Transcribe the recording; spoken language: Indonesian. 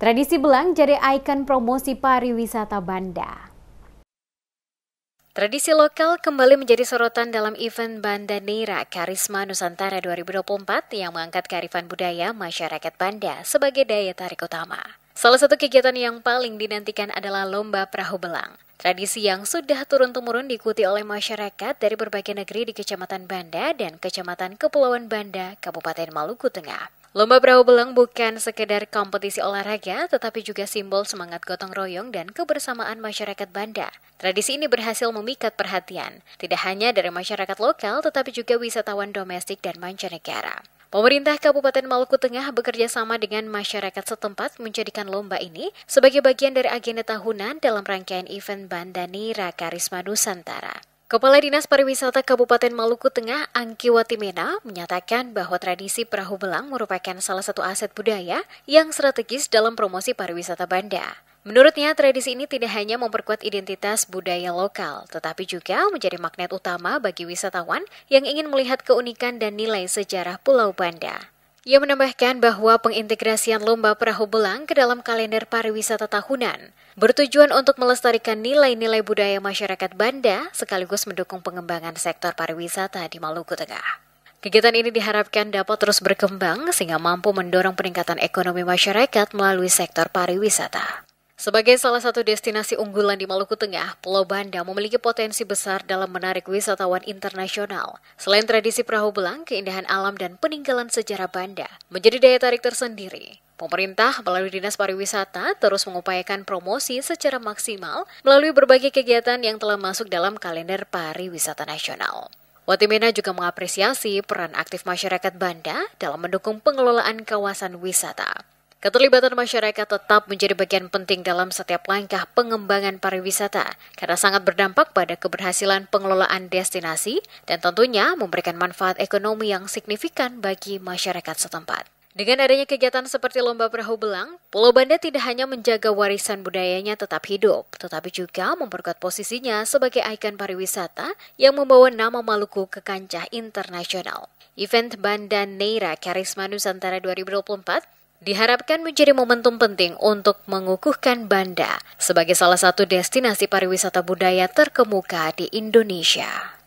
Tradisi belang jadi ikon promosi pariwisata Banda. Tradisi lokal kembali menjadi sorotan dalam event Banda Neira Karisma Nusantara 2024 yang mengangkat kearifan budaya masyarakat Banda sebagai daya tarik utama. Salah satu kegiatan yang paling dinantikan adalah Lomba Perahu Belang. Tradisi yang sudah turun-temurun diikuti oleh masyarakat dari berbagai negeri di Kecamatan Banda dan Kecamatan Kepulauan Banda, Kabupaten Maluku Tengah. Lomba Perahu Belang bukan sekedar kompetisi olahraga, tetapi juga simbol semangat gotong royong dan kebersamaan masyarakat Banda. Tradisi ini berhasil memikat perhatian, tidak hanya dari masyarakat lokal, tetapi juga wisatawan domestik dan mancanegara. Pemerintah Kabupaten Maluku Tengah bekerja sama dengan masyarakat setempat menjadikan lomba ini sebagai bagian dari agenda tahunan dalam rangkaian event Banda Neira Karisma Nusantara. Kepala Dinas Pariwisata Kabupaten Maluku Tengah, Angki Watimena, menyatakan bahwa tradisi perahu belang merupakan salah satu aset budaya yang strategis dalam promosi pariwisata Banda. Menurutnya, tradisi ini tidak hanya memperkuat identitas budaya lokal, tetapi juga menjadi magnet utama bagi wisatawan yang ingin melihat keunikan dan nilai sejarah Pulau Banda. Ia menambahkan bahwa pengintegrasian Lomba Perahu Belang ke dalam kalender pariwisata tahunan bertujuan untuk melestarikan nilai-nilai budaya masyarakat Banda sekaligus mendukung pengembangan sektor pariwisata di Maluku Tengah. Kegiatan ini diharapkan dapat terus berkembang sehingga mampu mendorong peningkatan ekonomi masyarakat melalui sektor pariwisata. Sebagai salah satu destinasi unggulan di Maluku Tengah, Pulau Banda memiliki potensi besar dalam menarik wisatawan internasional. Selain tradisi perahu belang, keindahan alam dan peninggalan sejarah Banda menjadi daya tarik tersendiri. Pemerintah melalui Dinas Pariwisata terus mengupayakan promosi secara maksimal melalui berbagai kegiatan yang telah masuk dalam kalender pariwisata nasional. Watimena juga mengapresiasi peran aktif masyarakat Banda dalam mendukung pengelolaan kawasan wisata. Keterlibatan masyarakat tetap menjadi bagian penting dalam setiap langkah pengembangan pariwisata karena sangat berdampak pada keberhasilan pengelolaan destinasi dan tentunya memberikan manfaat ekonomi yang signifikan bagi masyarakat setempat. Dengan adanya kegiatan seperti Lomba Perahu Belang, Pulau Banda tidak hanya menjaga warisan budayanya tetap hidup, tetapi juga memperkuat posisinya sebagai ikon pariwisata yang membawa nama Maluku ke kancah internasional. Event Banda Neira Karisma Nusantara 2024 diharapkan menjadi momentum penting untuk mengukuhkan Banda sebagai salah satu destinasi pariwisata budaya terkemuka di Indonesia.